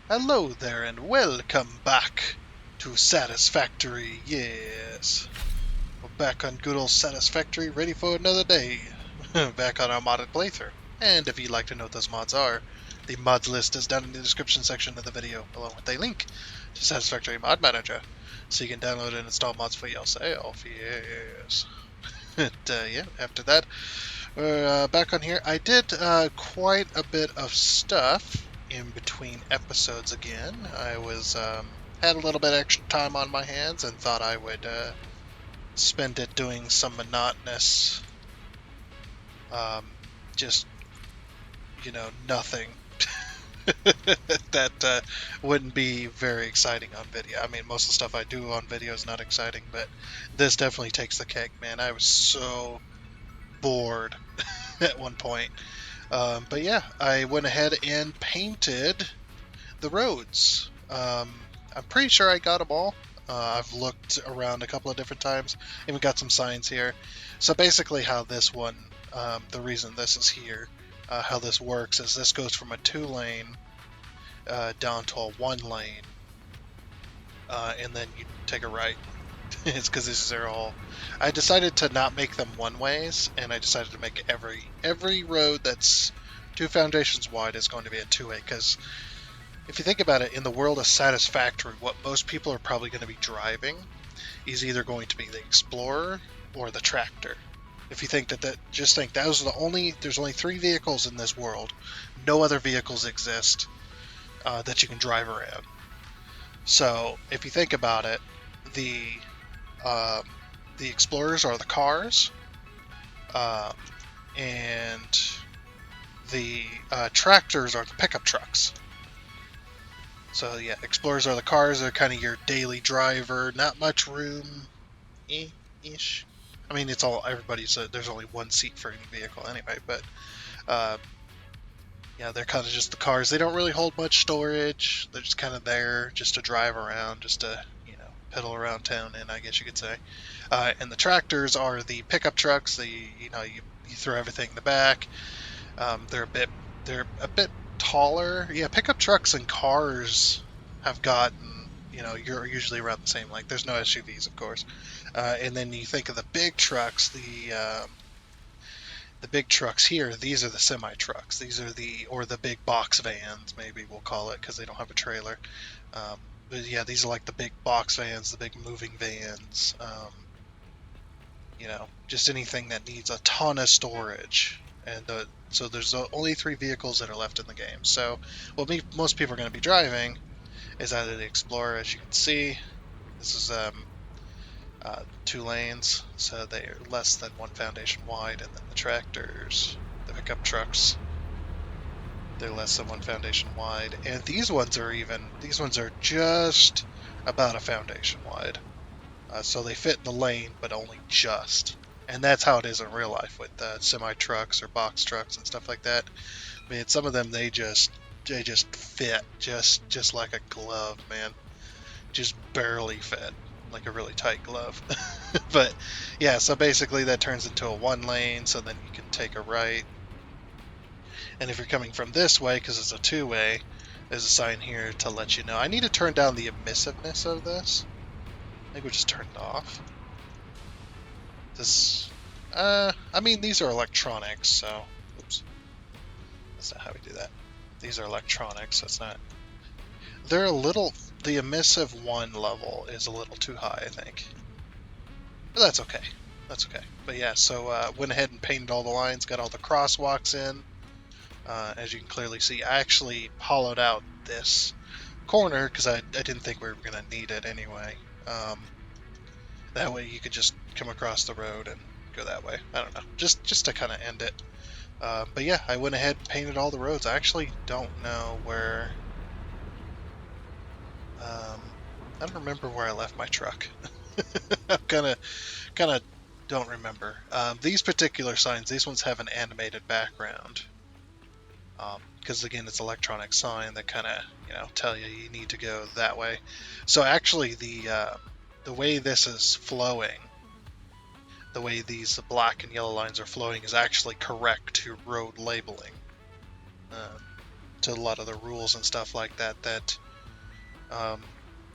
Hello there and welcome back to Satisfactory, yes. We're back on good old Satisfactory, ready for another day. Back on our modded playthrough. And if you'd like to know what those mods are, the mods list is down in the description section of the video, along with a link to Satisfactory Mod Manager, so you can download and install mods for yourself, yes. And yeah, after that, we're back on here. I did quite a bit of stuff in between episodes again. I was had a little bit extra time on my hands and thought I would spend it doing some monotonous, um, just nothing that wouldn't be very exciting on video. I mean, most of the stuff I do on video is not exciting, but this definitely takes the cake, man. I was so bored at one point. But yeah, I went ahead and painted the roads. I'm pretty sure I got them all. I've looked around a couple of different times, and we got some signs here. So basically, how this one, the reason this is here, how this works is this goes from a 2-lane down to a 1-lane, and then you take a right. It's because these are all. I decided to not make them one ways, and I decided to make every road that's 2 foundations wide is going to be a 2-way. Because if you think about it, in the world of Satisfactory, what most people are probably going to be driving is either going to be the Explorer or the Tractor. If you think just think those are there's only 3 vehicles in this world. No other vehicles exist that you can drive around. So if you think about it, the um, the Explorers are the cars, um, and the tractors are the pickup trucks. So yeah, Explorers are the cars. They're kind of your daily driver. Not much room, ish. I mean, it's all everybody's. There's only one seat for any vehicle anyway. But uh, yeah, they're kind of just the cars. They don't really hold much storage. They're just kind of there just to drive around, just to pedal around town in, I guess you could say. And the tractors are the pickup trucks. You throw everything in the back. They're a bit taller. Yeah, pickup trucks and cars have gotten, you're usually around the same. Like, there's no SUVs, of course. And then you think of the big trucks, the big trucks here. These are the semi trucks. These are the big box vans, maybe we'll call it, because they don't have a trailer. But yeah, these are like the big box vans, the big moving vans. Just anything that needs a ton of storage. And so there's only 3 vehicles that are left in the game. So what most people are going to be driving is either the Explorer, as you can see. This is 2 lanes, so they are less than 1 foundation wide, and then the tractors, the pickup trucks, they're less than 1 foundation wide, and these ones are just about a foundation wide. So they fit in the lane, but only just. And that's how it is in real life with semi trucks or box trucks and stuff like that. I mean, some of them they just fit just like a glove, man. Just barely fit, like a really tight glove. But yeah, so basically that turns into a 1-lane, so then you can take a right. And if you're coming from this way, because it's a 2-way, there's a sign here to let you know. I need to turn down the emissiveness of this. I think we just turned it off. I mean, these are electronics, so, oops, that's not how we do that. These are electronics, so it's not, the emissive 1 level is a little too high, I think. But that's okay. That's okay. But yeah, so went ahead and painted all the lines, got all the crosswalks in. As you can clearly see, I actually hollowed out this corner because I didn't think we were going to need it anyway. That way you could just come across the road and go that way. I don't know, just to kind of end it. But yeah, I went ahead and painted all the roads. I actually don't know where. I don't remember where I left my truck. I'm kind of don't remember. These particular signs, these ones have an animated background. Because again, it's electronic sign that kind of tell you need to go that way. So actually, the way this is flowing, the way these black and yellow lines are flowing, is actually correct to road labeling. to a lot of the rules and stuff like that, that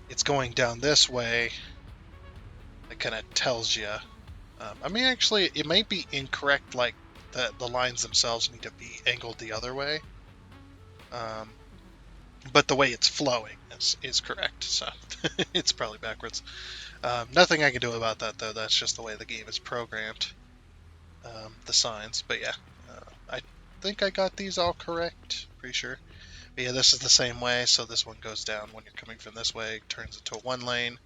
it's going down this way. It kind of tells you. I mean, actually, it might be incorrect, like the lines themselves need to be angled the other way. But the way it's flowing is correct, so it's probably backwards. Nothing I can do about that, though. That's just the way the game is programmed. The signs, but yeah, I think I got these all correct. Pretty sure. But yeah, this is the same way, so this one goes down when you're coming from this way, turns into a 1-lane.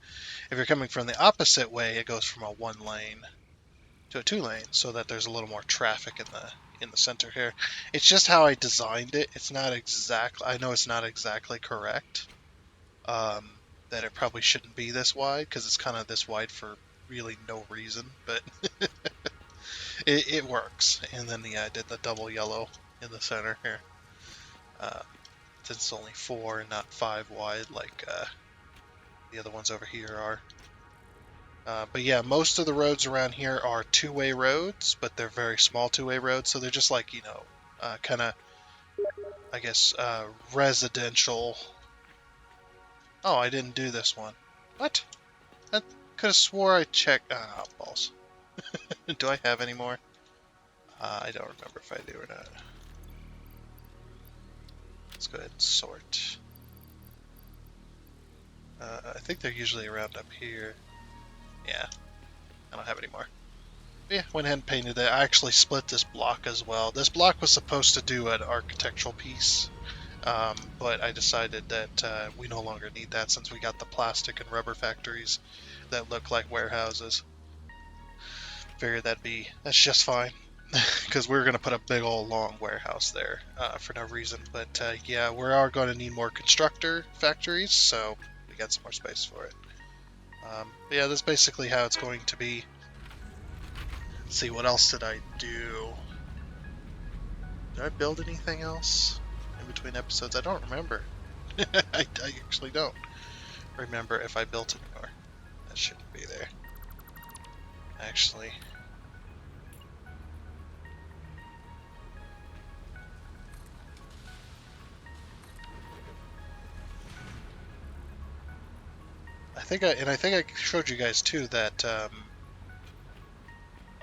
If you're coming from the opposite way, it goes from a 1-lane to a 2-lane, so that there's a little more traffic in the center here. It's just how I designed it. It's not exactly. I know it's not exactly correct. That it probably shouldn't be this wide because it's kind of this wide for really no reason, but it works. And then yeah, I did the double yellow in the center here. Since it's only 4 and not 5 wide like the other ones over here are. But yeah, most of the roads around here are 2-way roads, but they're very small 2-way roads, so they're just like, kind of, I guess, residential. Oh, I didn't do this one. What? I could have swore I checked. Oh, balls. Do I have any more? I don't remember if I do or not. Let's go ahead and sort. I think they're usually around up here. Yeah, I don't have any more. But yeah, went ahead and painted it. I actually split this block as well. This block was supposed to do an architectural piece, but I decided that we no longer need that since we got the plastic and rubber factories that look like warehouses. Figured that's just fine. Because we were going to put a big old long warehouse there for no reason. But yeah, we are going to need more constructor factories, so we got some more space for it. But yeah, that's basically how it's going to be. Let's see, what else did I do? Did I build anything else in between episodes? I don't remember. I actually don't remember if I built it or that shouldn't be there. Actually. I think I showed you guys too that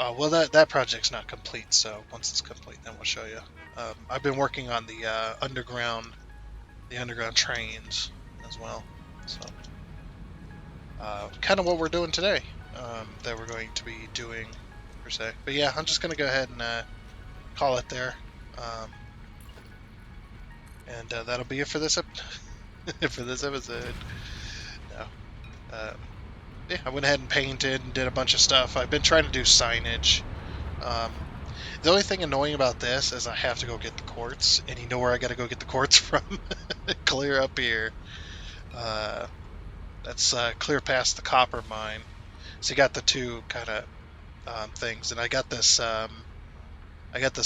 well that project's not complete, so once it's complete then we'll show you. I've been working on the underground trains as well, so kind of what we're doing today, that we're going to be doing per se. But yeah, I'm just gonna go ahead and call it there, and that'll be it for this for this episode. No. Yeah, I went ahead and painted and did a bunch of stuff. I've been trying to do signage. The only thing annoying about this is I have to go get the quartz, and you know where I got to go get the quartz from? Clear up here. That's clear past the copper mine. So you got the two kind of things, and I got this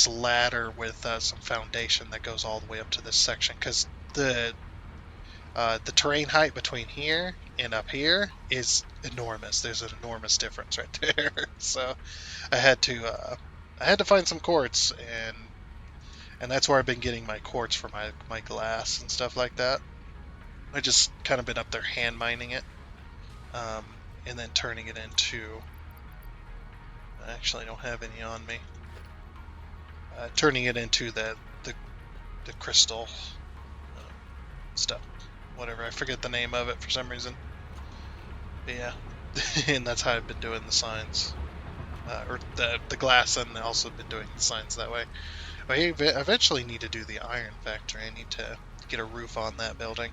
ladder with some foundation that goes all the way up to this section because the terrain height between here and up here is enormous. There's an enormous difference right there. So I had to find some quartz, and that's where I've been getting my quartz for my glass and stuff like that. I just kind of been up there hand mining it, and then turning it into. I actually don't have any on me. Turning it into the crystal stuff. Whatever, I forget the name of it for some reason. But yeah, and that's how I've been doing the signs, or the glass, and also been doing the signs that way. But I eventually need to do the iron factory. I need to get a roof on that building.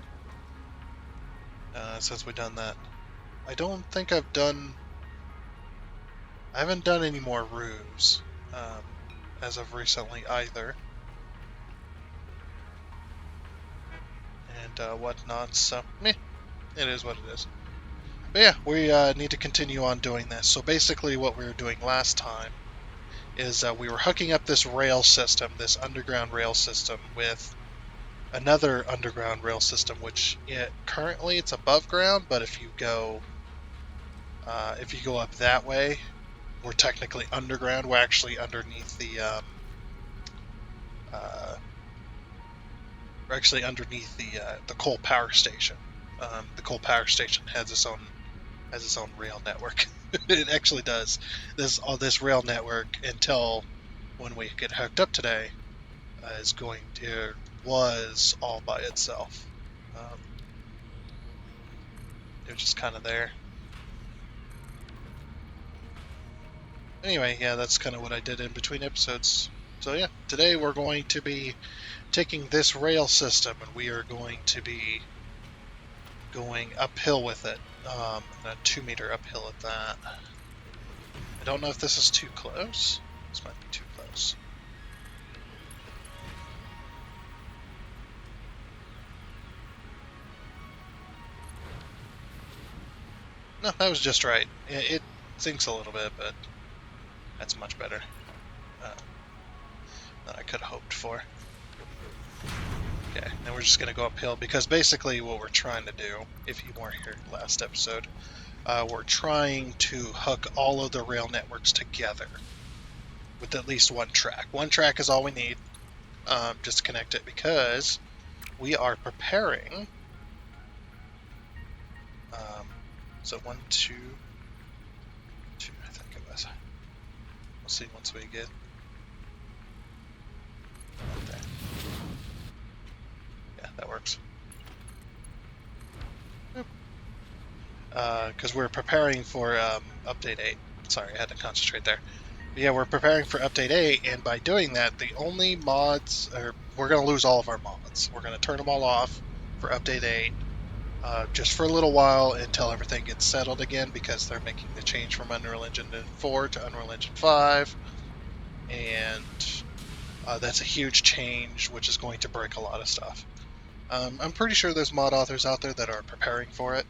Since we've done that, I don't think I haven't done any more roofs as of recently either. And whatnot, so it is what it is. But yeah, we need to continue on doing this. So basically what we were doing last time is we were hooking up this rail system, this underground rail system, with another underground rail system, which currently it's above ground, but if you go up that way, we're technically underground. We're actually underneath the We're actually underneath the coal power station. The coal power station has its own rail network. It actually does. This rail network until when we get hooked up today was all by itself. It was just kind of there. Anyway, yeah, that's kind of what I did in between episodes. So yeah, today we're going to be taking this rail system and we are going to be going uphill with it, and a 2-meter uphill at that. I don't know if this is too close. This might be too close. No, that was just right. It sinks a little bit, but that's much better than I could have hoped for. Okay, now we're just going to go uphill because basically what we're trying to do, if you weren't here last episode, we're trying to hook all of the rail networks together with at least one track. One track is all we need, just to connect it, because we are preparing. So 1, 2, 2, I think it was. We'll see once we get right there. Yeah, that works. Because we're preparing for update 8. Sorry, I had to concentrate there. But yeah, we're preparing for update 8, and by doing that, the only mods, we're going to lose all of our mods. We're going to turn them all off for update 8, just for a little while until everything gets settled again, because they're making the change from Unreal Engine 4 to Unreal Engine 5, and that's a huge change, which is going to break a lot of stuff. I'm pretty sure there's mod authors out there that are preparing for it,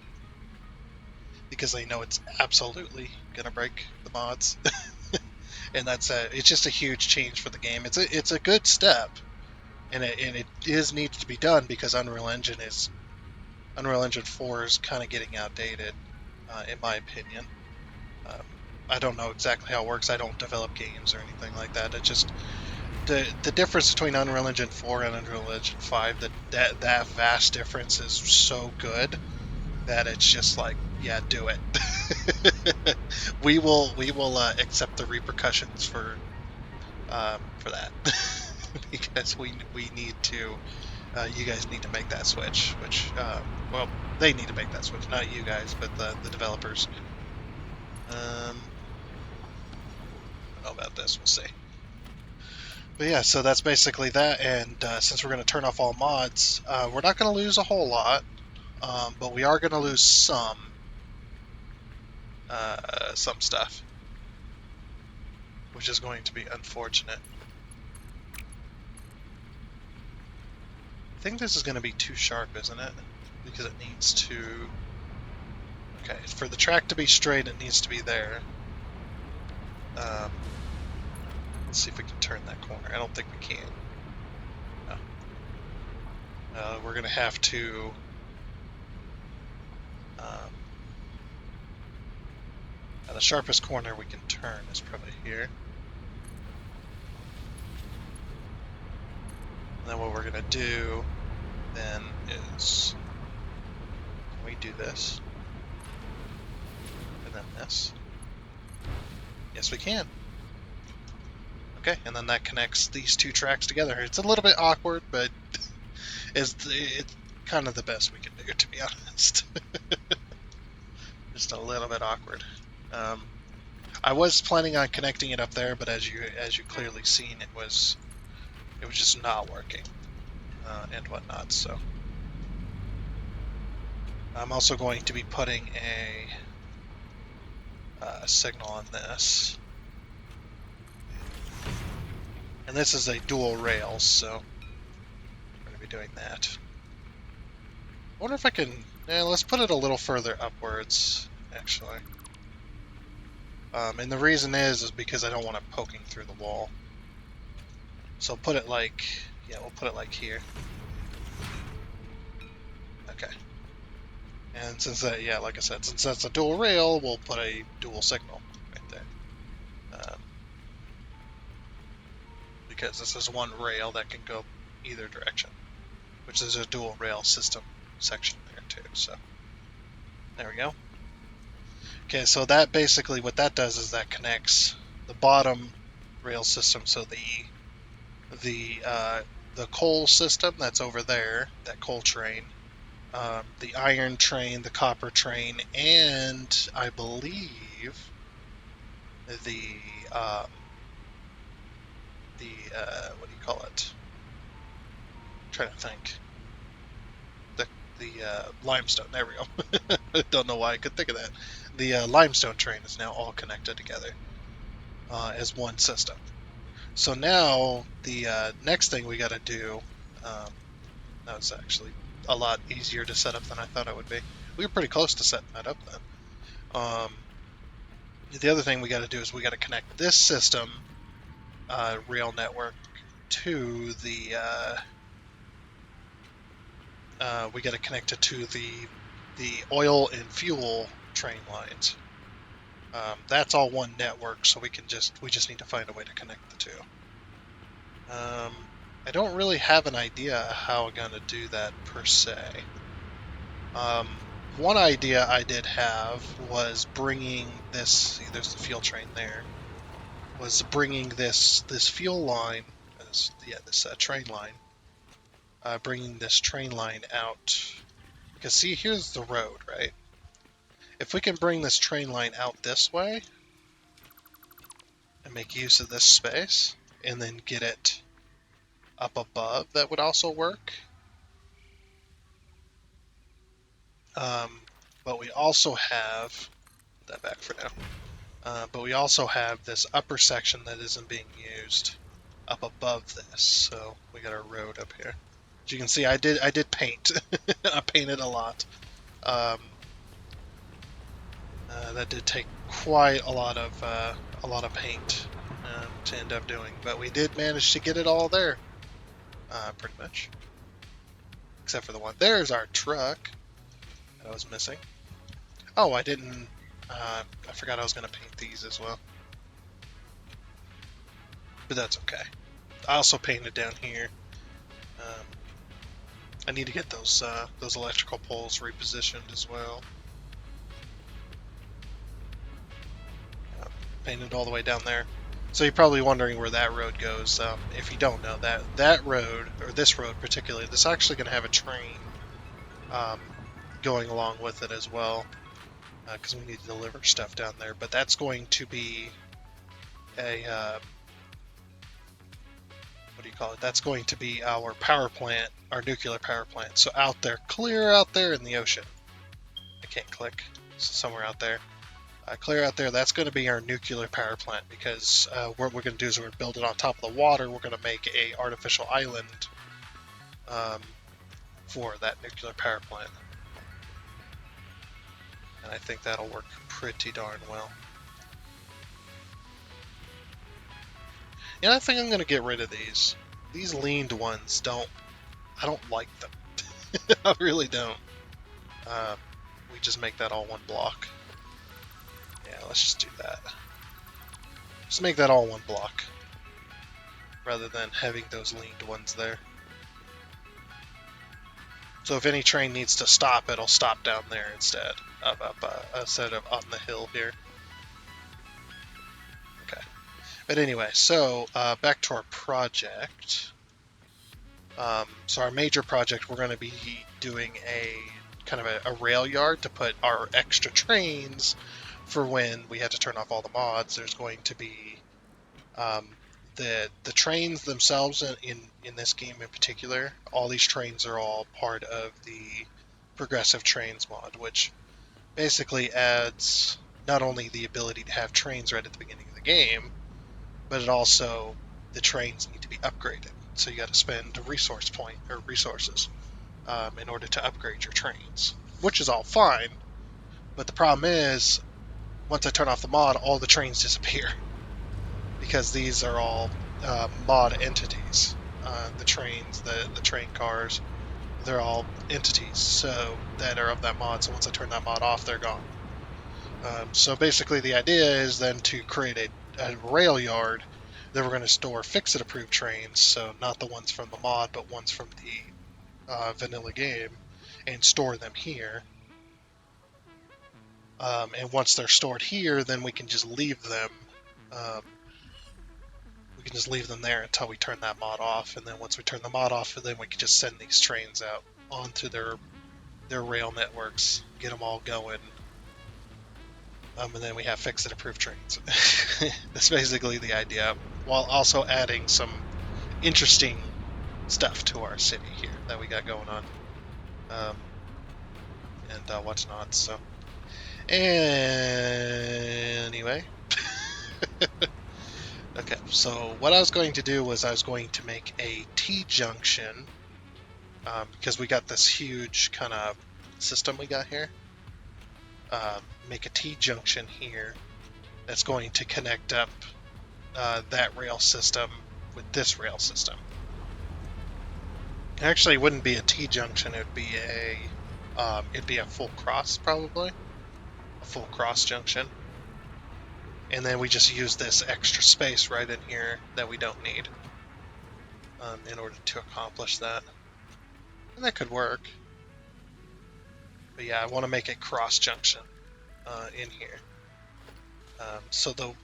because they know it's absolutely going to break the mods. And it's just a huge change for the game. It's a good step, and it needs to be done because Unreal Engine 4 is kind of getting outdated, in my opinion. I don't know exactly how it works. I don't develop games or anything like that. It's just the difference between Unreal Engine 4 and Unreal Engine 5. That vast difference is so good that it's just like, yeah, do it. we will accept the repercussions for that. Because we need to. You guys need to make that switch. Which, well, they need to make that switch, not you guys, but the developers. I don't know about this. We'll see. But yeah, so that's basically that. And since we're going to turn off all mods, we're not going to lose a whole lot, but we are going to lose some stuff, which is going to be unfortunate. I think this is going to be too sharp, isn't it? Because it needs to... Okay, for the track to be straight, it needs to be there. Let's see if we can turn that corner. I don't think we can. No. We're going to have to... the sharpest corner we can turn is probably here. And then what we're going to do then is... Can we do this? And then this? Yes, we can. Okay, and then that connects these two tracks together. It's a little bit awkward, but it's kind of the best we can do, to be honest. Just a little bit awkward. I was planning on connecting it up there, but as you clearly seen, it was just not working, and whatnot. So I'm also going to be putting a signal on this. And this is a dual rail, so we're going to be doing that. I wonder if I can... let's put it a little further upwards, actually. And the reason is because I don't want it poking through the wall. So put it like... Yeah, we'll put it like here. Okay. And since that, yeah, like I said, since that's a dual rail, we'll put a dual signal right there. Because this is one rail that can go either direction. which is a dual rail system section there too. So there we go. Okay, so that basically what that does is that connects the bottom rail system, so the coal system that's over there, that coal train, the iron train, the copper train, and I believe the um, what do you call it? I'm trying to think. The limestone. There we go. Don't know why I could think of that. The limestone train is now all connected together as one system. So now the next thing we got to do, um, that was actually a lot easier to set up than I thought it would be. We were pretty close to setting that up then. The other thing we got to do is we got to connect this system rail network to the we got to connect it to the oil and fuel train lines. That's all one network, so we just need to find a way to connect the two. I don't really have an idea how I'm gonna do that per se. One idea I did have was bringing this. See, there's the fuel train there. Was bringing this fuel line, this train line. Bringing this train line out. Because see, here's the road, right? If we can bring this train line out this way and make use of this space, and then get it up above, that would also work. But we also have, put that back for now. But we also have this upper section that isn't being used up above this. So we got our road up here. As you can see, I did paint. I painted a lot. That did take quite a lot of paint to end up doing, but we did manage to get it all there, pretty much. Except for the one. There's our truck that I was missing. Oh, I didn't. I forgot I was going to paint these as well, but that's okay. I also painted down here. I need to get those electrical poles repositioned as well. Painted all the way down there. So you're probably wondering where that road goes. If you don't know, that road, or this road particularly, this is actually going to have a train going along with it as well, because we need to deliver stuff down there. But that's going to be a what do you call it? That's going to be our power plant, our nuclear power plant. So out there, clear out there in the ocean. I can't click. So somewhere out there. Clear out there, that's going to be our nuclear power plant, because what we're going to do is we're going to build it on top of the water. We're going to make a artificial island for that nuclear power plant. And I think that'll work pretty darn well. And I think I'm going to get rid of these. These leaned ones I don't like them. I really don't. We just make that all one block. Yeah, let's just do that. Just make that all one block, rather than having those leaned ones there. So if any train needs to stop, it'll stop down there instead of on the hill here. Okay. But anyway, so back to our project. So our major project, we're going to be doing a kind of a rail yard to put our extra trains for when we had to turn off all the mods. There's going to be the trains themselves in this game in particular. All these trains are all part of the progressive trains mod, which basically adds not only the ability to have trains right at the beginning of the game, but it also, the trains need to be upgraded. So you got to spend resources in order to upgrade your trains, which is all fine. But the problem is, once I turn off the mod, all the trains disappear, because these are all mod entities. The trains, the train cars, they're all entities so that are of that mod. So once I turn that mod off, they're gone. So basically, the idea is then to create a rail yard that we're going to store fix-it approved trains. So not the ones from the mod, but ones from vanilla game and store them here. And once they're stored here, then we can just leave them. Um, we can just leave them there until we turn that mod off, and then once we turn the mod off, then we can just send these trains out onto their rail networks, get them all going, and then we have fixed and approved trains. That's basically the idea, while also adding some interesting stuff to our city here that we got going on, and what's not. So, anyway, okay. So what I was going to do was I was going to make a T junction because we got this huge kind of system we got here. Make a T junction here that's going to connect up that rail system with this rail system. Actually, it wouldn't be a T junction. It'd be a full cross, probably a full cross junction. And then we just use this extra space right in here that we don't need in order to accomplish that. And that could work. But yeah, I want to make a cross junction in here. So the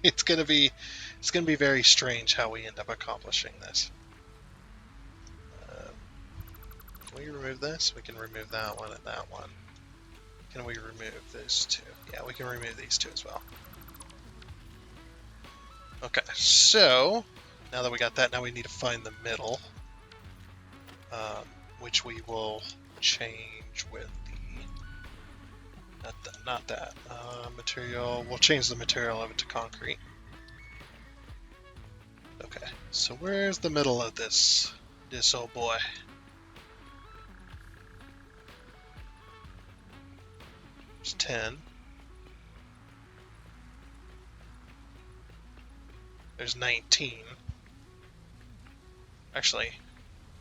it's gonna be very strange how we end up accomplishing this. Can we remove this? We can remove that one and that one. Can we remove those two? Yeah, we can remove these two as well. Okay, so now that we got that, now we need to find the middle, which we will change with not that material. We'll change the material of it to concrete. Okay, so where's the middle of this old boy? There's 10. There's 19. Actually,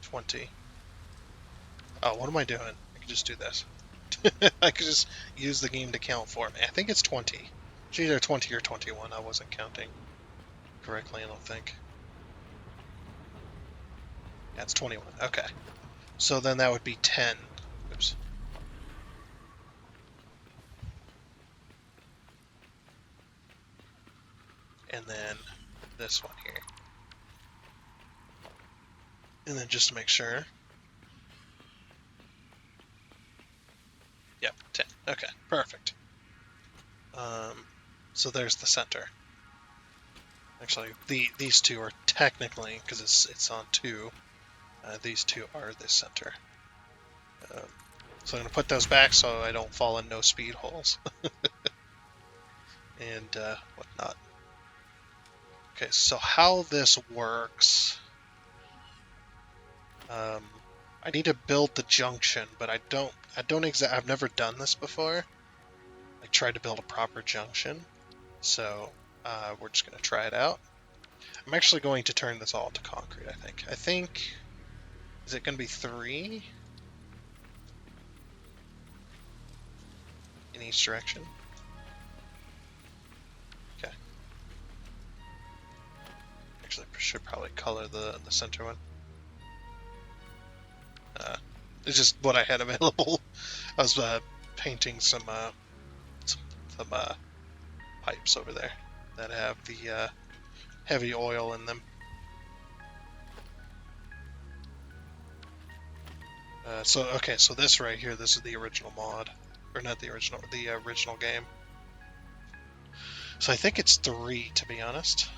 20. Oh, what am I doing? I can just do this. I could just use the game to count for me. I think it's 20. It's either 20 or 21. I wasn't counting correctly, I don't think. Yeah, it's 21. Okay. So then that would be 10. Oops. And then this one here. And then just to make sure. Yep, 10. Okay, perfect. So there's the center. Actually, these two are technically, because it's on 2, these two are the center. So I'm going to put those back so I don't fall in no speed holes. And whatnot. Okay, so how this works... I need to build the junction, but I've never done this before. I tried to build a proper junction, so we're just going to try it out. I'm actually going to turn this all to concrete, I think, is it going to be 3? In each direction? Okay. Actually, I should probably color the center one. It's just what I had available. I was painting some pipes over there that have the heavy oil in them. So this right here, this is the original mod, or not the original game. So I think it's 3, to be honest.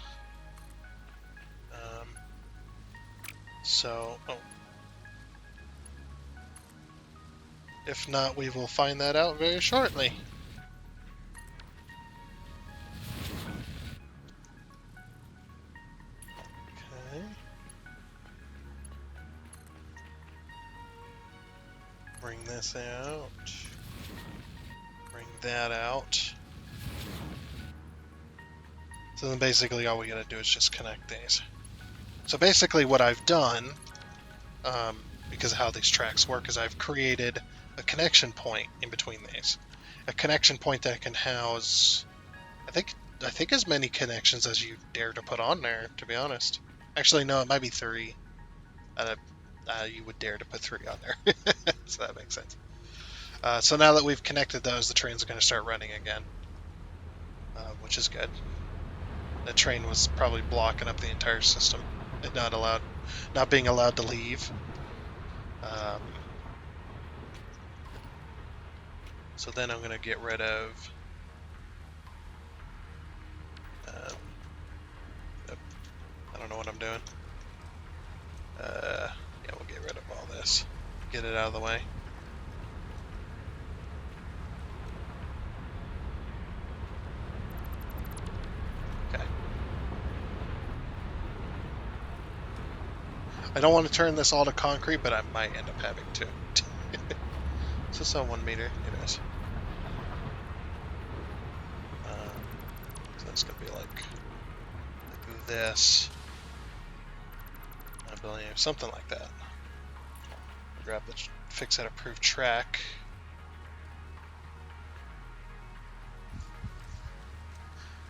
If not, we will find that out very shortly. Okay. Bring this out. Bring that out. So then basically all we gotta do is just connect these. So basically what I've done, because of how these tracks work, is I've created a connection point in between these. A connection point that can house, I think as many connections as you dare to put on there, to be honest. Actually, no, it might be 3. you would dare to put 3 on there. So that makes sense. So now that we've connected those, the trains are going to start running again, which is good. That train was probably blocking up the entire system and not being allowed to leave. So then I'm going to get rid of. I don't know what I'm doing. Yeah, we'll get rid of all this. Get it out of the way. Okay. I don't want to turn this all to concrete, but I might end up having to. Is this on 1 meter? It is. So that's going to be like this. I believe something like that. Grab the fix that approved track.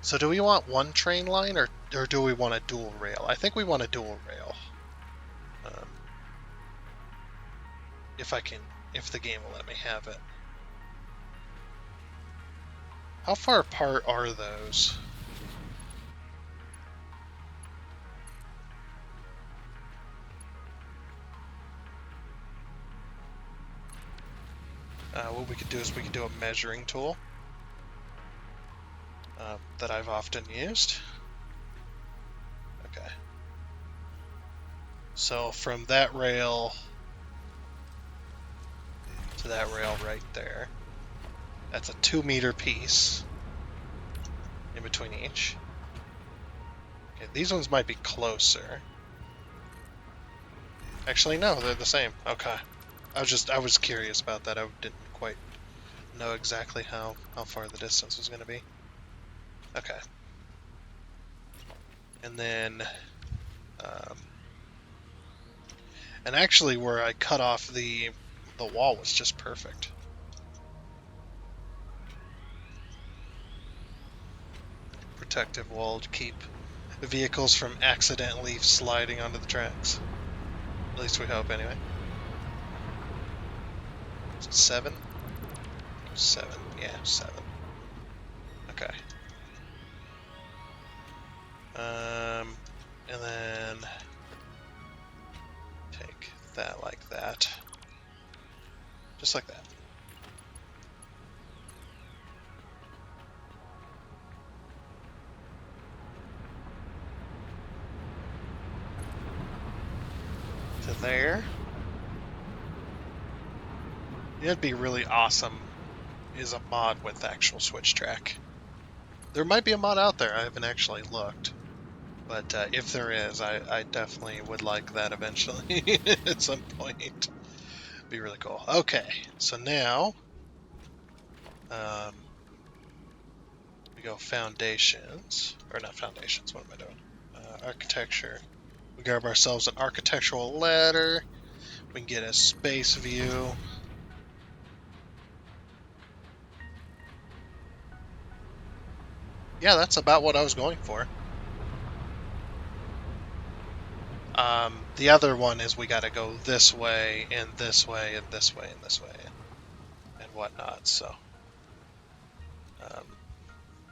So do we want one train line or do we want a dual rail? I think we want a dual rail. If the game will let me have it. How far apart are those? What we could do is we could do a measuring tool that I've often used. Okay. So from that rail to that rail right there, that's a 2 meter piece in between each. Okay, these ones might be closer. Actually, no, they're the same. Okay. I was curious about that. I didn't quite know exactly how far the distance was going to be. Okay. And then, and actually where I cut off the wall was just perfect. Protective wall to keep vehicles from accidentally sliding onto the tracks. At least we hope, anyway. 7? 7. Yeah, 7. Okay. And then take that like that. Just like that. To there. It'd be really awesome is a mod with actual switch track. There might be a mod out there. I haven't actually looked. But if there is, I definitely would like that eventually at some point. Be really cool. Okay, so now we go foundations, or not foundations, what am I doing? Architecture. We grab ourselves an architectural ladder. We can get a space view. Yeah, that's about what I was going for. The other one is we got to go this way and this way and this way and this way and whatnot. So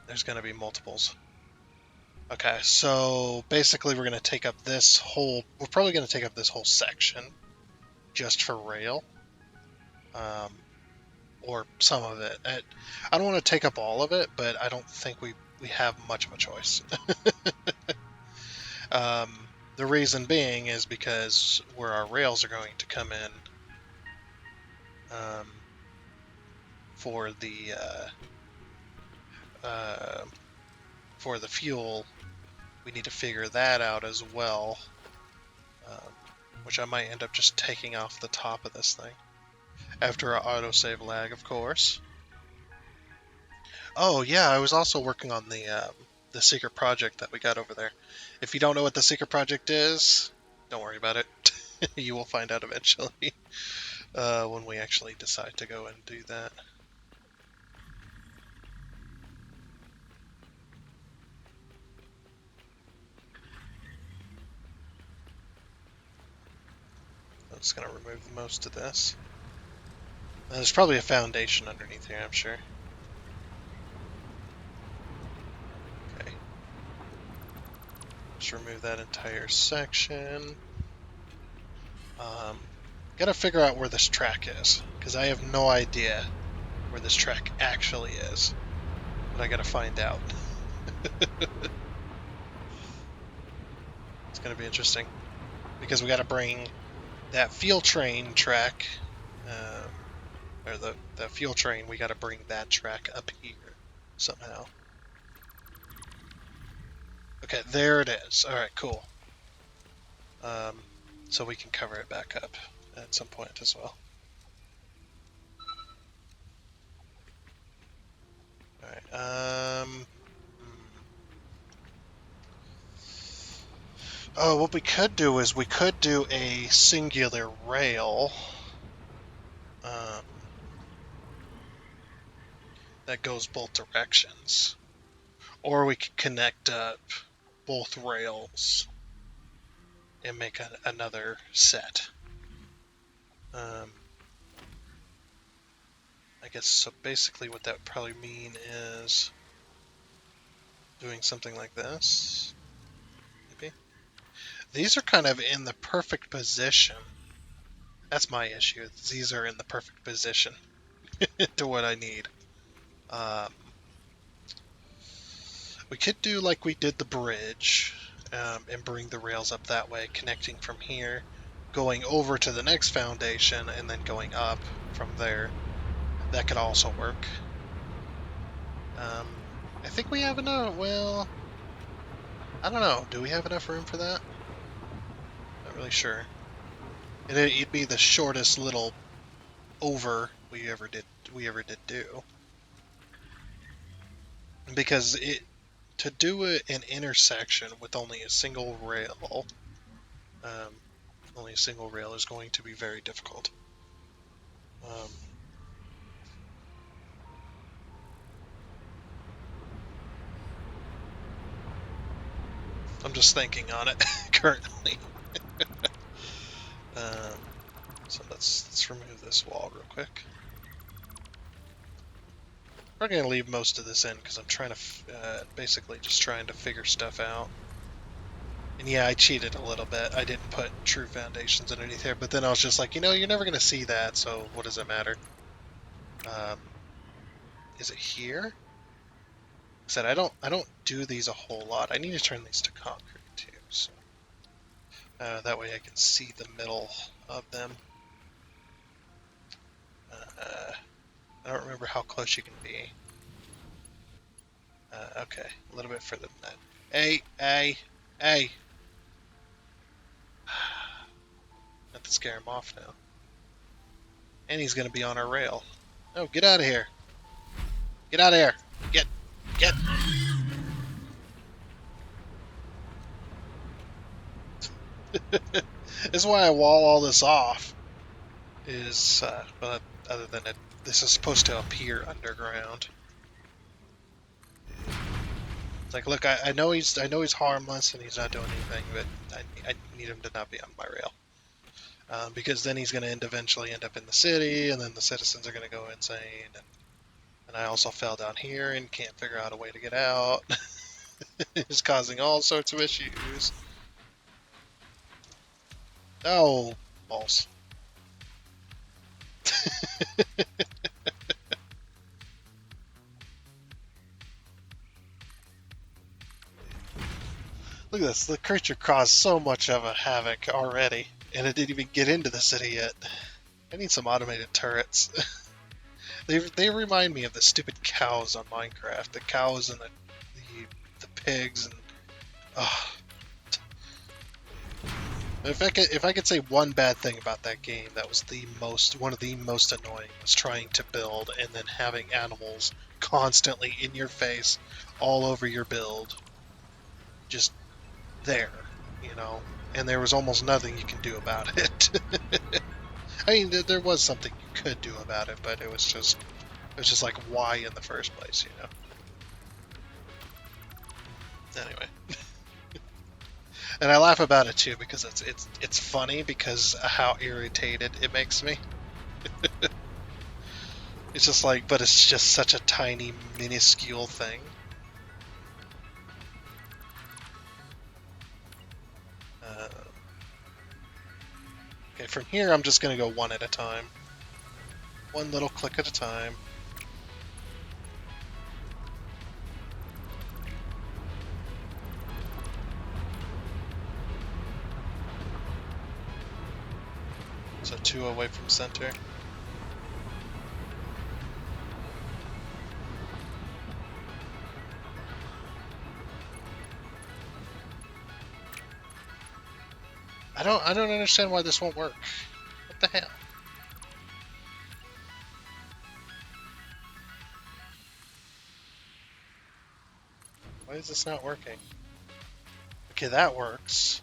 there's going to be multiples. Okay, so basically we're going to take up this whole. We're probably going to take up this whole section just for rail, or some of it. I don't want to take up all of it, but I don't think we have much of a choice. The reason being is because where our rails are going to come in for the fuel, we need to figure that out as well, which I might end up just taking off the top of this thing after our autosave lag, of course. Oh yeah, I was also working on the secret project that we got over there. If you don't know what the secret project is, don't worry about it. You will find out eventually when we actually decide to go and do that. just gonna remove most of this. There's probably a foundation underneath here, I'm sure. Okay. Just remove that entire section. Gotta figure out where this track is, because I have no idea where this track actually is. But I gotta find out. It's gonna be interesting. Because we gotta bring that fuel train track, or the fuel train, we gotta bring that track up here somehow. Okay, there it is. Alright, cool. So we can cover it back up at some point as well. Alright, oh, what we could do is we could do a singular rail that goes both directions. Or we could connect up both rails and make another set. I guess so. Basically, what that would probably mean is doing something like this. Maybe these are kind of in the perfect position. That's my issue. These are in the perfect position to what I need. We could do like we did the bridge and bring the rails up that way, connecting from here, going over to the next foundation, and then going up from there. That could also work. I think we have enough. Well, I don't know. Do we have enough room for that? Not really sure. It'd be the shortest little over we ever did do. Because to do an intersection with only a single rail, is going to be very difficult. I'm just thinking on it currently. So let's remove this wall real quick. We're gonna leave most of this in because I'm trying to basically just trying to figure stuff out. And yeah, I cheated a little bit. I didn't put true foundations underneath here, but then I was just like, you're never gonna see that, so what does it matter? Is it here? Like I said, I don't do these a whole lot. I need to turn these to concrete too, so that way I can see the middle of them. I don't remember how close you can be. Okay, a little bit further than that. Hey! Have to scare him off now. And he's gonna be on our rail. No, get out of here! Get out of here! Get! This is why I wall all this off. Well, other than this is supposed to appear underground. It's like, look, I know he's harmless and he's not doing anything, but I need him to not be on my rail. Because then he's going to eventually end up in the city, and then the citizens are going to go insane. And I also fell down here and can't figure out a way to get out. It's causing all sorts of issues. Oh, balls. Look at this. The creature caused so much of a havoc already, and it didn't even get into the city yet. I need some automated turrets. They remind me of the stupid cows on Minecraft. The cows and the pigs and If I could say one bad thing about that game, that was one of the most annoying, was trying to build and then having animals constantly in your face, all over your build, just there, and there was almost nothing you can do about it. I mean, there was something you could do about it, but it was just like, why in the first place, Anyway. And I laugh about it too because it's funny because of how irritated it makes me. It's just like, but it's just such a tiny, minuscule thing. Uh, okay, from here I'm just gonna go one at a time. One little click at a time. So 2 away from center. I don't understand why this won't work. What the hell? Why is this not working? Okay, that works.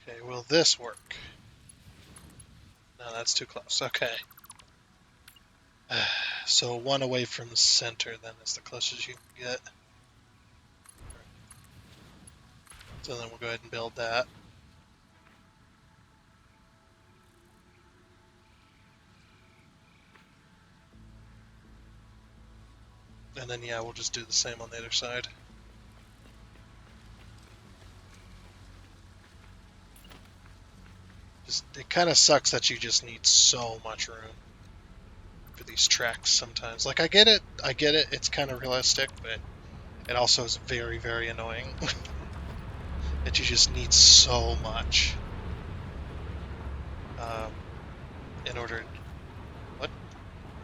Okay, will this work? No, that's too close. Okay. So 1 away from the center then is the closest you can get. So then we'll go ahead and build that. And then yeah, we'll just do the same on the other side. It kind of sucks that you just need so much room for these tracks sometimes. Like I get it, it's kind of realistic, but it also is very, very annoying that you just need so much um, in order. What?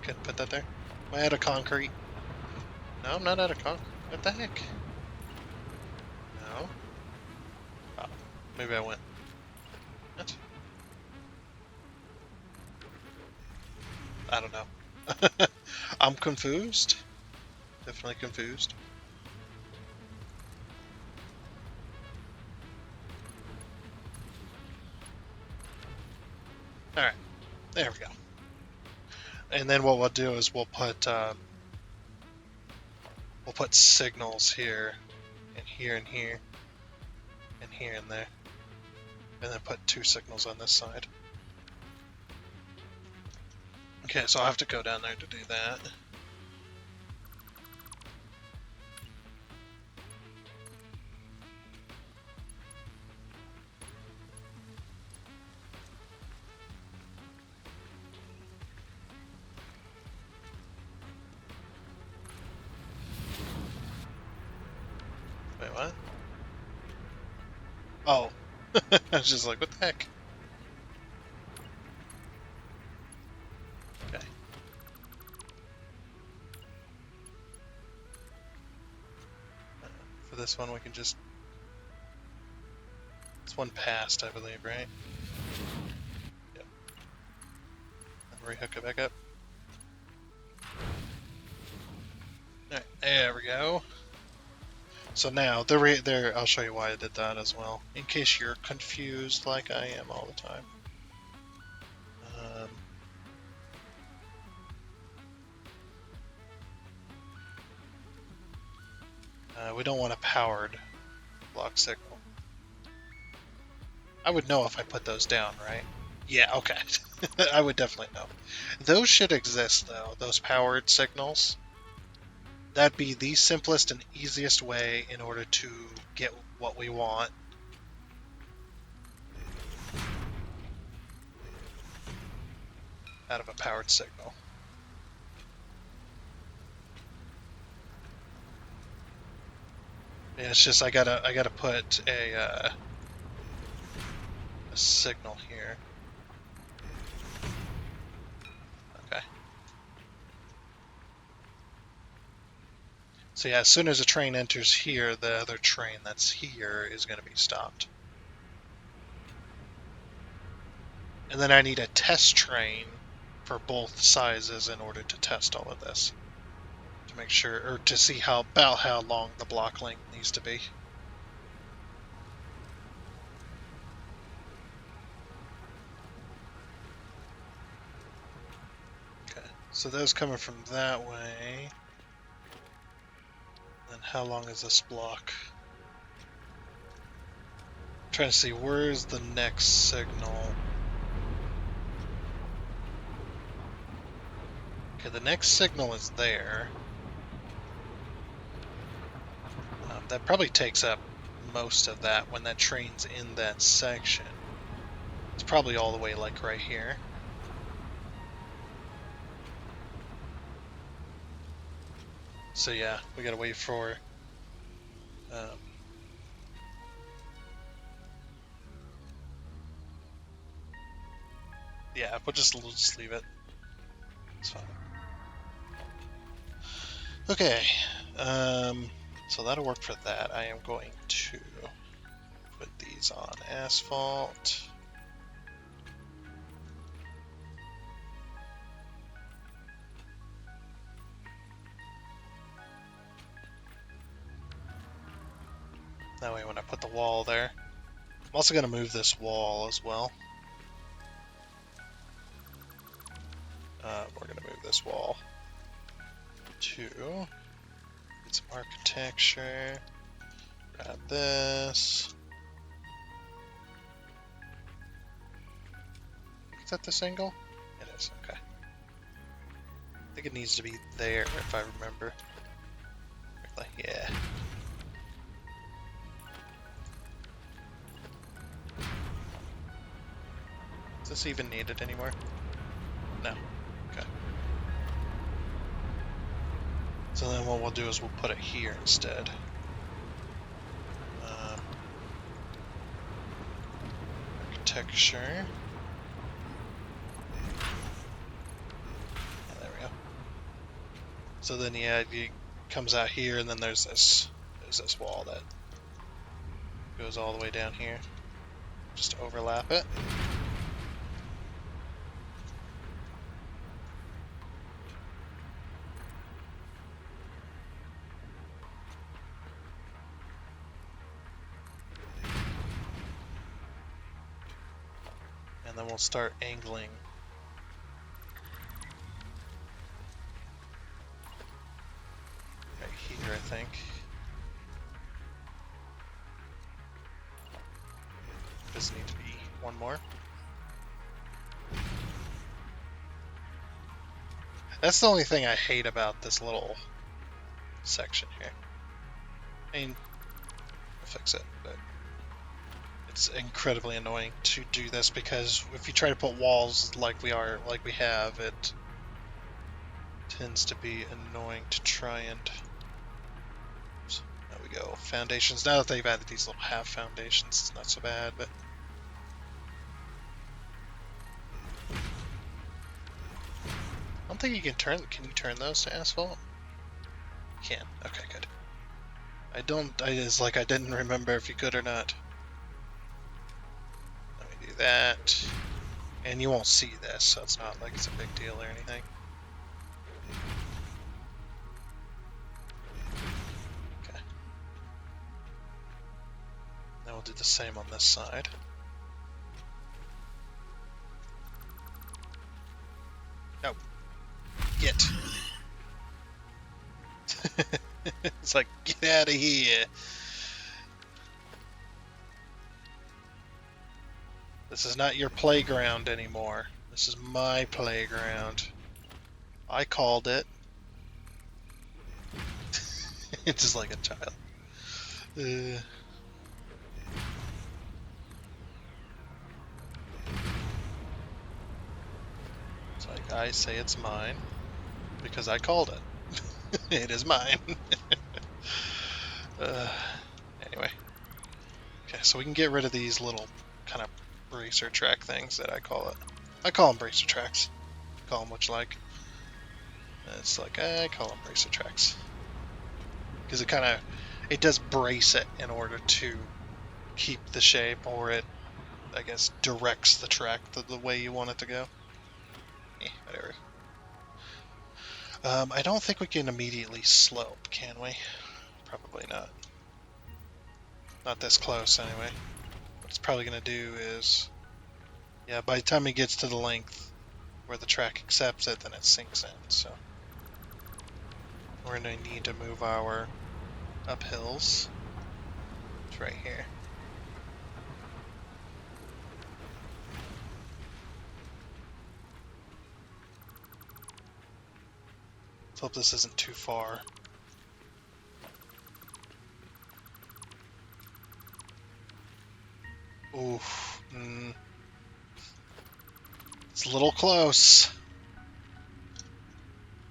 Couldn't put that there. Am I out of concrete? No, I'm not out of concrete. What the heck? No. Oh, maybe I went. What? I don't know. I'm confused. Definitely confused. All right, there we go. And then what we'll do is we'll put signals here, and here, and here, and here, and there, and then put 2 signals on this side. Okay, so I'll have to go down there to do that. Wait, what? Oh. I was just like, what the heck? Okay. For this one, we can just... It's one past, I believe, right? Yep. And rehook it back up. Alright, there we go. So now, there, I'll show you why I did that as well, in case you're confused like I am all the time. We don't want a powered block signal. I would know if I put those down, right? Yeah, okay. I would definitely know. Those should exist, though, those powered signals. That'd be the simplest and easiest way in order to get what we want. Out of a powered signal. Yeah, it's just I gotta put a signal here. Okay. So yeah, as soon as a train enters here, the other train that's here is going to be stopped. And then I need a test train for both sizes in order to test all of this. To make sure, or to see about how long the block length needs to be. So those coming from that way. And how long is this block? I'm trying to see where's the next signal. Okay, the next signal is there. That probably takes up most of that when that train's in that section. It's probably all the way like right here. So yeah, we gotta wait for yeah, we'll just leave it. It's fine. Okay, so that'll work for that. I am going to put these on asphalt. That way when I put the wall there. I'm also going to move this wall as well. We're going to move this wall to get some architecture. Grab this. Is that this angle? It is, okay. I think it needs to be there if I remember. Really? Yeah. Is this even needed anymore? No. Okay. So then what we'll do is we'll put it here instead. Architecture. Yeah, there we go. So then yeah, it comes out here, and then there's this wall that goes all the way down here. Just overlap it. And then we'll start angling. Right here, I think. Does need to be one more. That's the only thing I hate about this little section here. I mean, I'll fix it, but it's incredibly annoying to do this because if you try to put walls like we have, it tends to be annoying to try and. Oops, there we go. Foundations. Now that they've added these little half foundations, it's not so bad, but. I don't think you can turn. Can you turn those to asphalt? You can. Okay, good. It's like I didn't remember if you could or not. Let me do that. And you won't see this, so it's not like it's a big deal or anything. Okay. Then we'll do the same on this side. No. Get. It's like, get out of here. This is not your playground anymore. This is my playground. I called it. It's just like a child. It's like, I say it's mine because I called it. It is mine. Anyway. Okay, so we can get rid of these little kind of bracer track things that I call it. I call them bracer tracks. Call them what you like. It's like, I call them bracer tracks. Because it does brace it in order to keep the shape, or it, I guess, directs the track the way you want it to go. Whatever. I don't think we can immediately slope, can we? Probably not. Not this close, anyway. What it's probably going to do is... Yeah, by the time it gets to the length where the track accepts it, then it sinks in. So we're going to need to move our uphills. It's right here. Let's hope this isn't too far. Oof. It's a little close.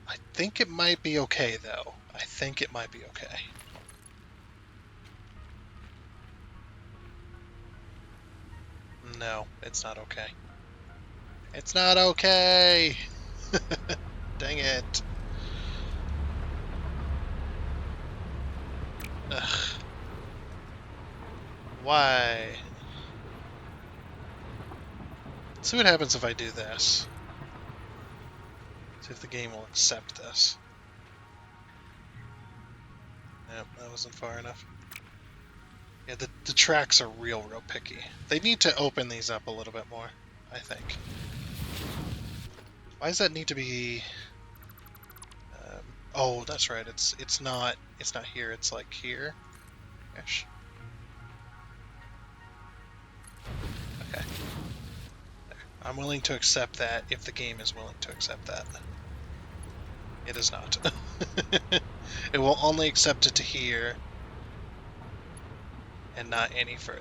I think it might be okay, though. I think it might be okay. No, it's not okay. It's not okay! Dang it. Ugh. Why? Let's see what happens if I do this. See if the game will accept this. Nope, that wasn't far enough. Yeah, the tracks are real picky. They need to open these up a little bit more, I think. Why does that need to be... oh, that's right. It's not here. It's like here-ish. Okay. There. I'm willing to accept that if the game is willing to accept that. It is not. It will only accept it to here and not any further.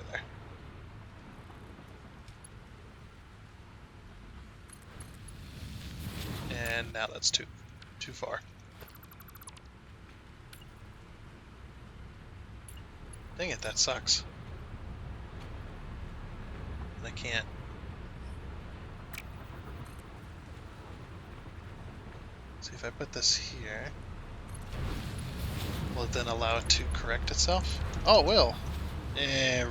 And now that's too far. Dang it, that sucks. And I can't. See if I put this here, will it then allow it to correct itself? Oh, it will.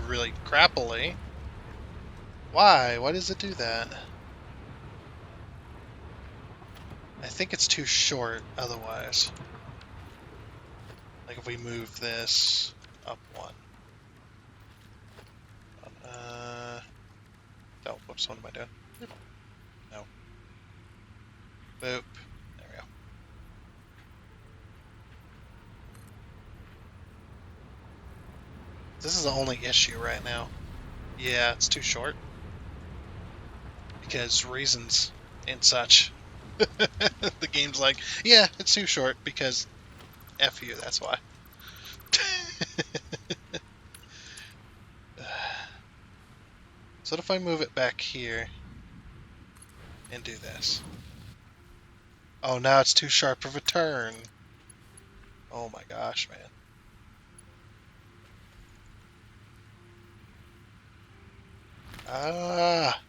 Really crappily. Why? Why does it do that? I think it's too short otherwise. Like if we move this up one. Oh, whoops, what am I doing? No. Boop. There we go. This is the only issue right now. Yeah, it's too short. Because reasons and such. The game's like, yeah, it's too short because F you, that's why. So what if I move it back here and do this? Oh, now it's too sharp of a turn. Oh my gosh, man. Ah!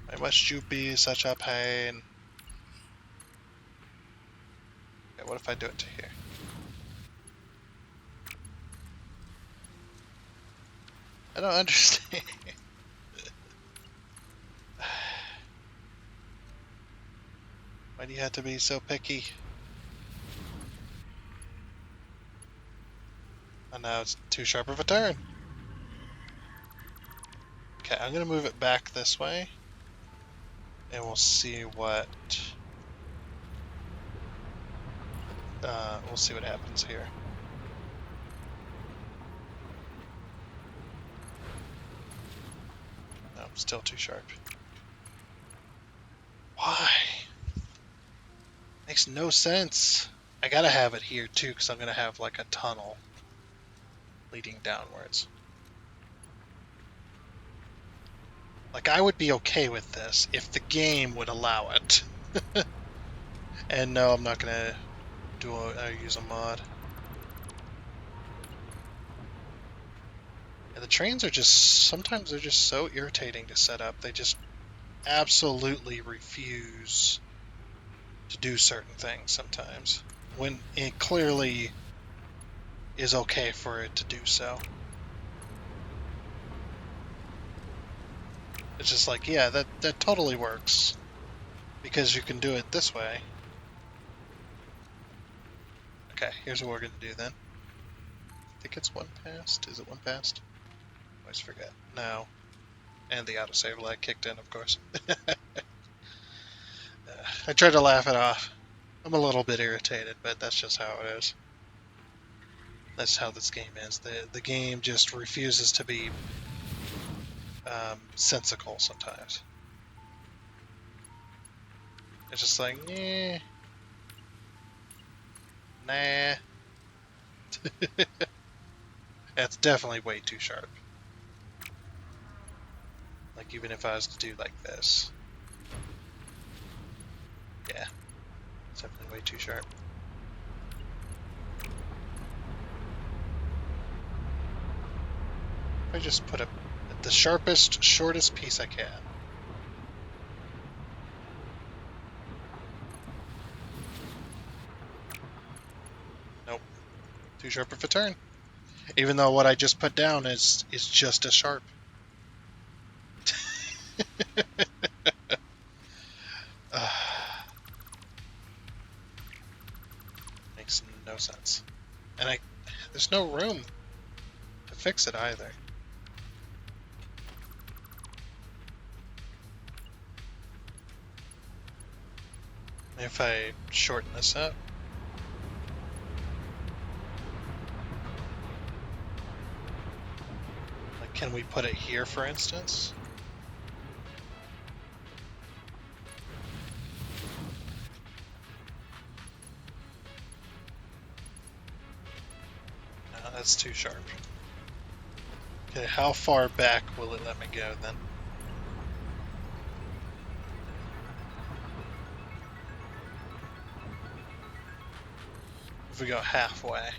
Why must you be such a pain? Okay, what if I do it to here? I don't understand. Why do you have to be so picky? And now it's too sharp of a turn. Okay, I'm gonna move it back this way. And we'll see what... we'll see what happens here. No, still too sharp. Why? Makes no sense. I gotta have it here too, because I'm gonna have like a tunnel leading downwards. Like, I would be okay with this if the game would allow it. And no, I'm not gonna use a mod. And the trains are just, sometimes they're just so irritating to set up. They just absolutely refuse to do certain things sometimes, when it clearly is okay for it to do so. It's just like, yeah, that totally works, because you can do it this way. Okay, here's what we're going to do then. I think it's one past. Is it one past? I always forget. No. And the autosave lag kicked in, of course. I tried to laugh it off. I'm a little bit irritated, but that's just how it is. That's how this game is. The game just refuses to be sensical sometimes. It's just like, eh, nah. That's definitely way too sharp. Like, even if I was to do like this. Yeah, it's definitely way too sharp. I just put the sharpest, shortest piece I can. Nope. Too sharp of a turn. Even though what I just put down is just as sharp. Makes no sense. And there's no room to fix it either. If I shorten this up. Like, can we put it here, for instance? No, that's too sharp. Okay, how far back will it let me go then? If we go halfway.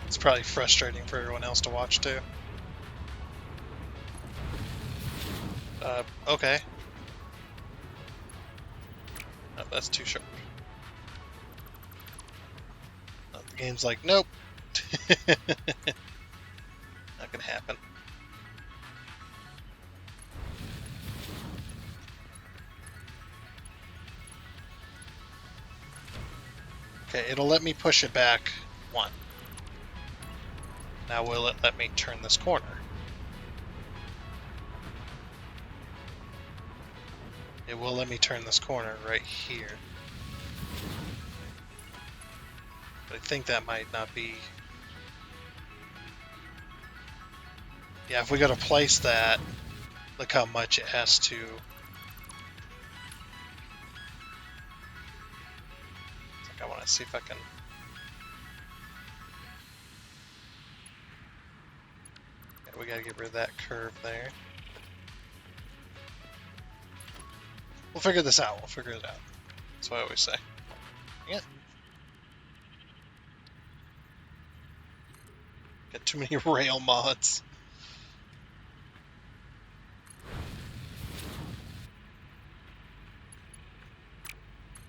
It's probably frustrating for everyone else to watch too. Okay. No, that's too sharp. No, the game's like, nope. Not gonna happen. Okay, it'll let me push it back one. Now will it let me turn this corner? It will let me turn this corner right here. But I think that might not be... Yeah, if we go to place that, look how much it has to... I want to see if I can... Yeah, we gotta get rid of that curve there. We'll figure this out. We'll figure it out. That's what I always say. Yeah. Got too many rail mods.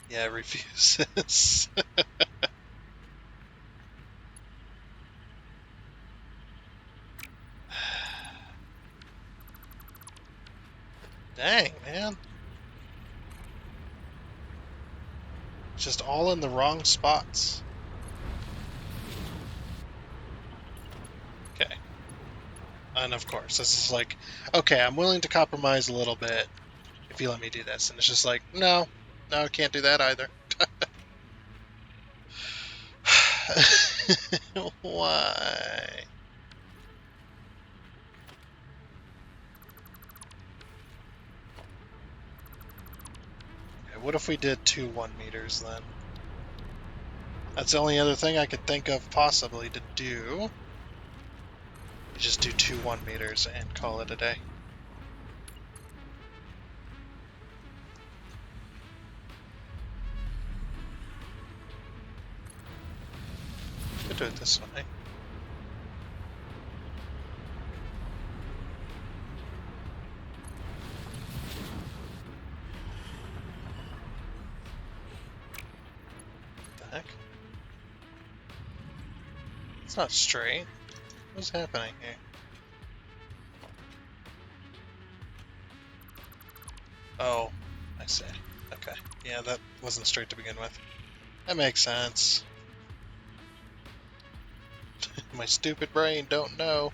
Yeah, it refuses. Dang, man. Just all in the wrong spots. Okay. And of course, this is like, okay, I'm willing to compromise a little bit if you let me do this. And it's just like, no, I can't do that either. Why? Okay, what if we did 2 1 meters then? That's the only other thing I could think of possibly to do. Just do 2 1 meters and call it a day. Could do it this way. What the heck? It's not straight. What's happening here? Oh, I see. Okay. Yeah, that wasn't straight to begin with. That makes sense. My stupid brain don't know.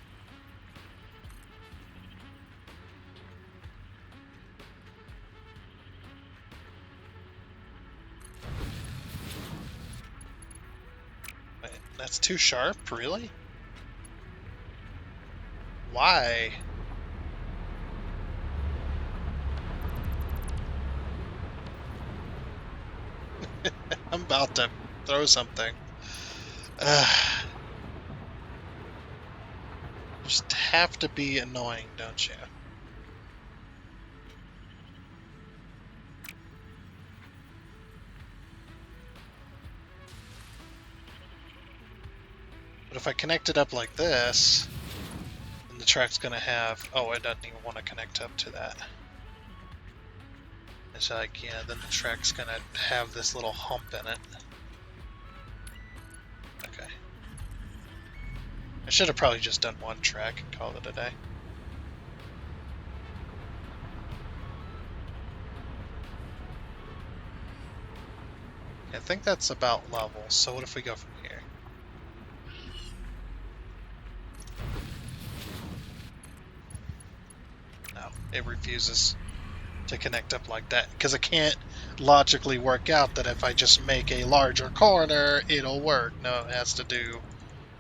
That's too sharp, really? Why? I'm about to throw something. Just have to be annoying, don't you? But if I connect it up like this, then the track's gonna have... Oh, it doesn't even want to connect up to that. It's like, yeah, then the track's gonna have this little hump in it. Okay. I should have probably just done one track and called it a day. I think that's about level, so what if we go from here? No, it refuses to connect up like that, because it can't logically work out that if I just make a larger corner, it'll work. No, it has to do...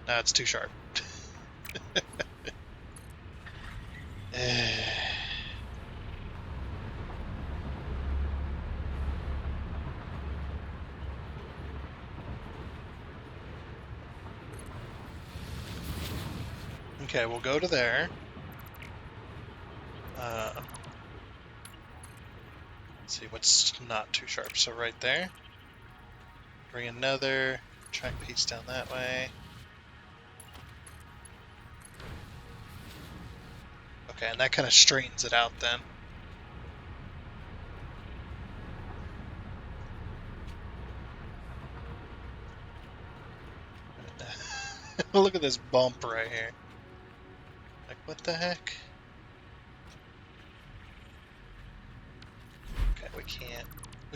No, it's too sharp. Okay, we'll go to there. Let's see what's not too sharp. So right there. Bring another track piece down that way. Okay, and that kind of straightens it out then. Look at this bump right here. Like, what the heck? Okay, we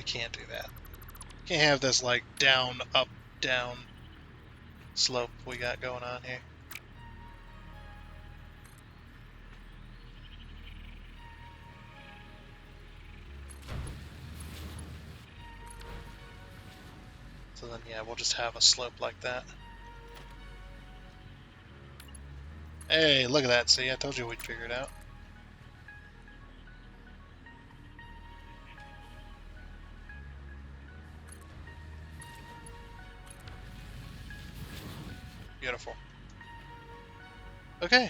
can't do that. Can't have this like down, up, down slope we got going on here. So then, yeah, we'll just have a slope like that. Hey, look at that. See, I told you we'd figure it out. Beautiful. Okay.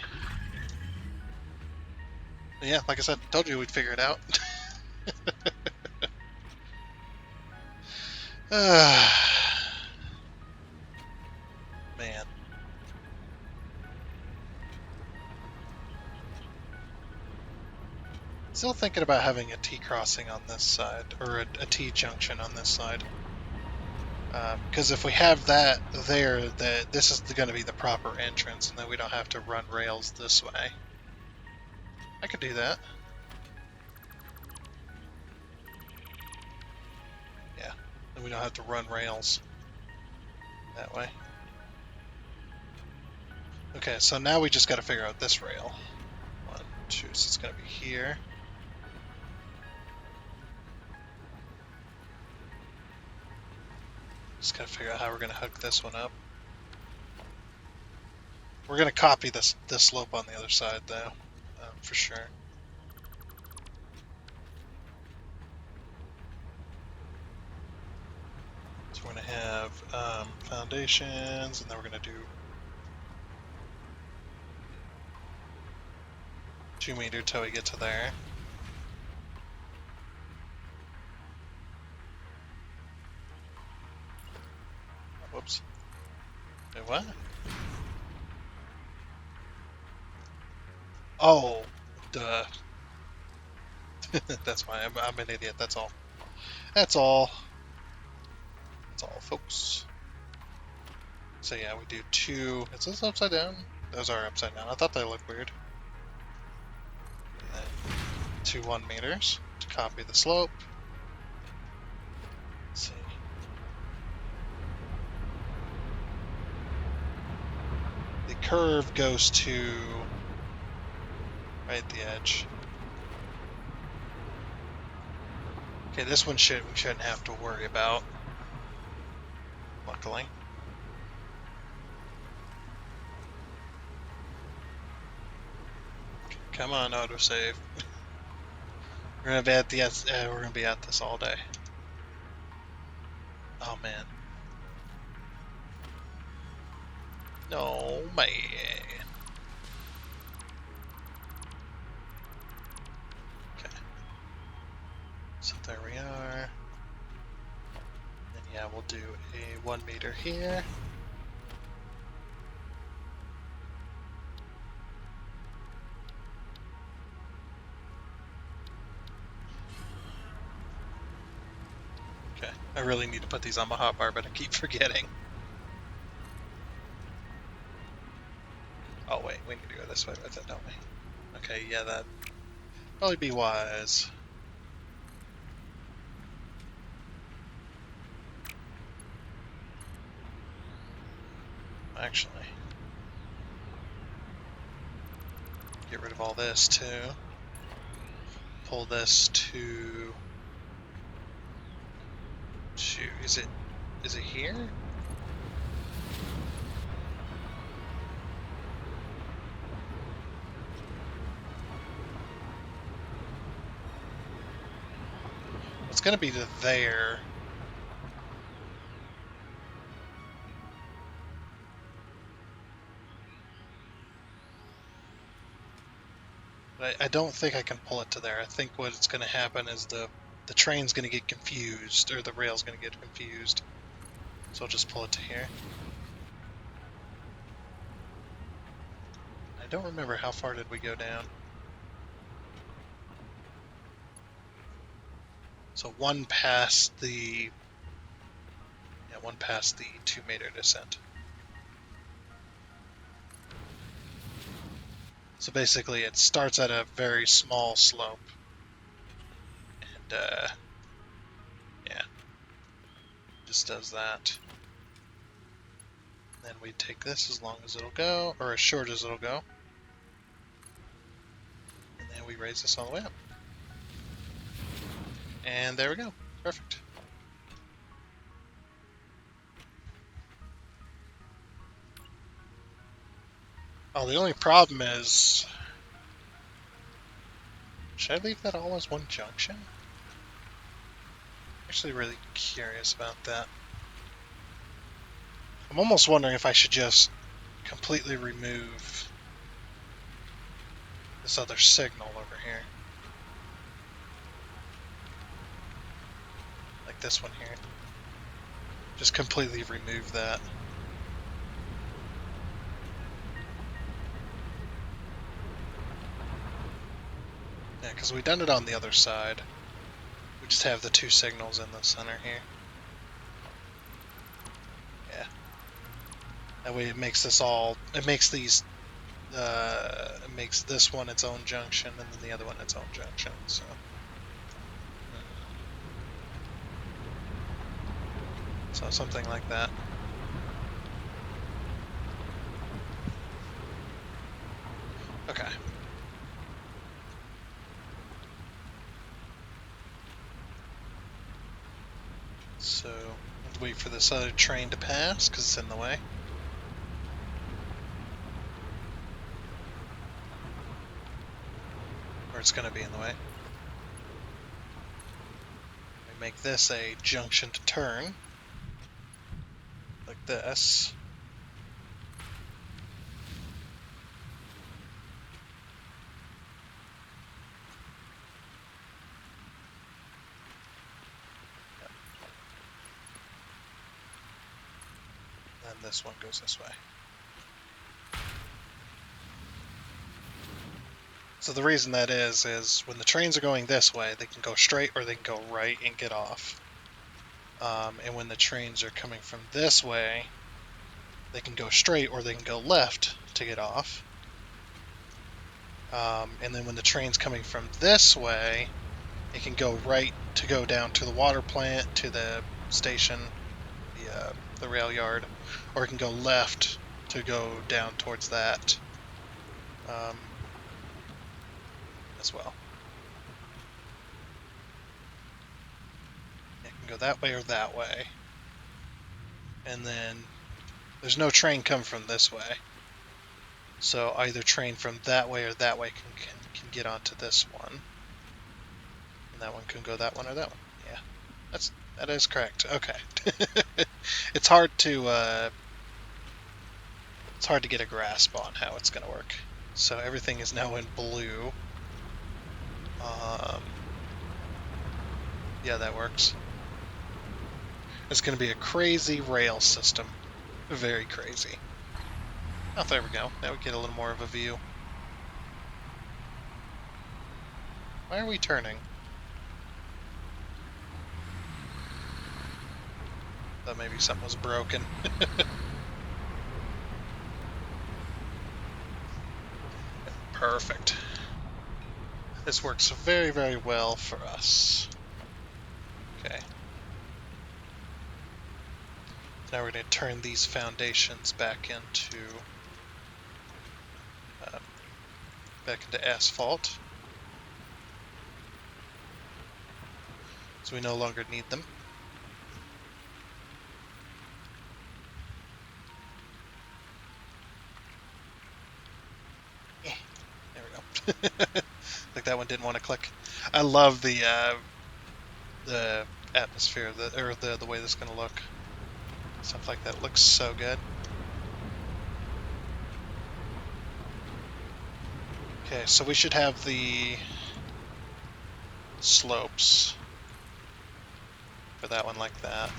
Yeah, like I said, told you we'd figure it out. Man. Still thinking about having a T-crossing on this side, or a T-junction on this side. Because if we have that there, this is going to be the proper entrance, and then we don't have to run rails this way. I could do that. Yeah, then we don't have to run rails that way. Okay, so now we just got to figure out this rail. 1, 2, so it's going to be here. Just got to figure out how we're going to hook this one up. We're going to copy this slope on the other side, though, for sure. So we're going to have foundations, and then we're going to do 2 meter till we get to there. Whoops. Wait, what? Oh, duh. That's fine. I'm an idiot. That's all. That's all. That's all, folks. So yeah, we do 2. Is this upside down? Those are upside down. I thought they looked weird. And then 2 1 meters to copy the slope. Let's see. The curve goes to right at the edge. Okay, this one we shouldn't have to worry about. Luckily. Come on, autosave. We're gonna be at we're gonna be at this all day. Oh man. No man. Okay. So there we are. And yeah, we'll do a 1 meter here. Okay. I really need to put these on my hotbar, but I keep forgetting. Oh wait, we need to go this way with it, don't we? Okay, yeah, that'd probably be wise. Actually, get rid of all this too. Pull this to... Shoot, is it here? It's gonna be to there. But I don't think I can pull it to there. I think what's gonna happen is the train's gonna get confused, or the rail's gonna get confused. So I'll just pull it to here. I don't remember how far did we go down. So one past the 2 meter descent. So basically it starts at a very small slope. And yeah. Just does that. Then we take this as long as it'll go, or as short as it'll go. And then we raise this all the way up. And there we go. Perfect. Oh, the only problem is... Should I leave that all as one junction? I'm actually really curious about that. I'm almost wondering if I should just completely remove this other signal over here. Like this one here. Just completely remove that. Yeah, because we done it on the other side. We just have the two signals in the center here. Yeah. That way it makes this all... It makes these... it makes this one its own junction, and then the other one its own junction, so... So something like that. Okay. So, let's wait for this other train to pass, because it's in the way. Or it's going to be in the way. We make this a junction to turn. Like this. And this one goes this way. So the reason that is when the trains are going this way, they can go straight or they can go right and get off. And when the trains are coming from this way, they can go straight or they can go left to get off. And then when the train's coming from this way, it can go right to go down to the water plant, to the station, the rail yard, or it can go left to go down towards that as well. It can go that way or that way. And then there's no train coming from this way. So either train from that way or that way can get onto this one. And that one can go that one or that one. Yeah, that is correct. Okay. It's hard to get a grasp on how it's going to work. So everything is now in blue. Um, yeah, that works. It's going to be a crazy rail system. Very crazy. Oh, there we go. Now we get a little more of a view. Why are we turning? Thought maybe something was broken. Perfect. This works very, very well for us. Okay. Now we're going to turn these foundations uh, back into asphalt. So we no longer need them. Yeah, there we go. Like that one didn't want to click. I love the atmosphere of the way this is going to look. Stuff like that looks so good. Okay, so we should have the slopes for that one like that.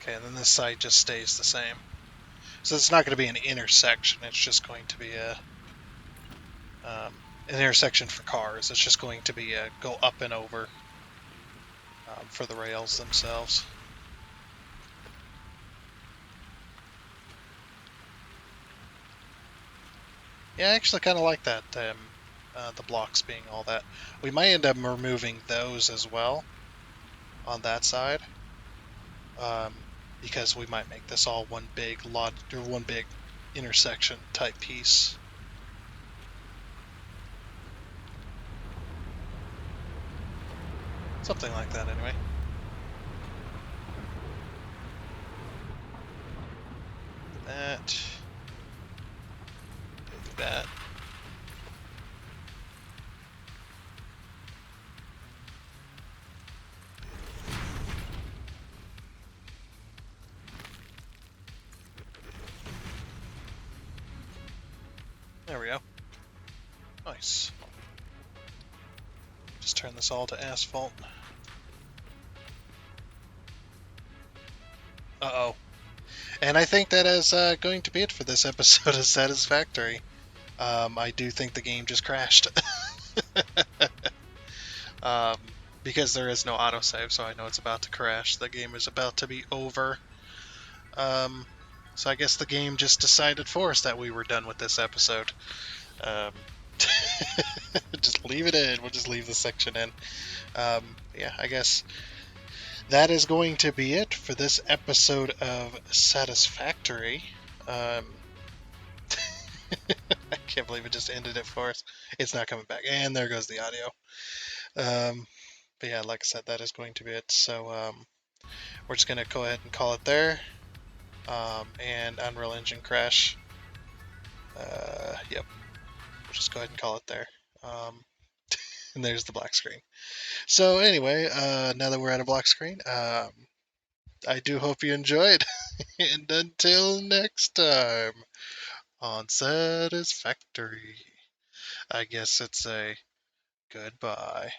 Okay, and then this side just stays the same. So it's not going to be an intersection. It's just going to be an intersection for cars. It's just going to be a go up and over for the rails themselves. Yeah, I actually kind of like that. The blocks being all that. We might end up removing those as well on that side. Because we might make this all one big lot or one big intersection type piece. Something like that anyway. That. That. There we go. Nice. Just turn this all to asphalt. Uh-oh. And I think that is going to be it for this episode of Satisfactory. I do think the game just crashed. um, because there is no autosave, so I know it's about to crash. The game is about to be over. Um, so I guess the game just decided for us that we were done with this episode. Um, just leave it in. We'll just leave the section in. Yeah, I guess that is going to be it for this episode of Satisfactory. Um, I can't believe it just ended it for us. It's not coming back. And there goes the audio. But yeah, like I said, that is going to be it. So we're just going to go ahead and call it there. And Unreal Engine crash. Yep. We'll just go ahead and call it there. And there's the black screen. So anyway, now that we're at a black screen, I do hope you enjoyed. And until next time on Satisfactory, I guess it's a goodbye.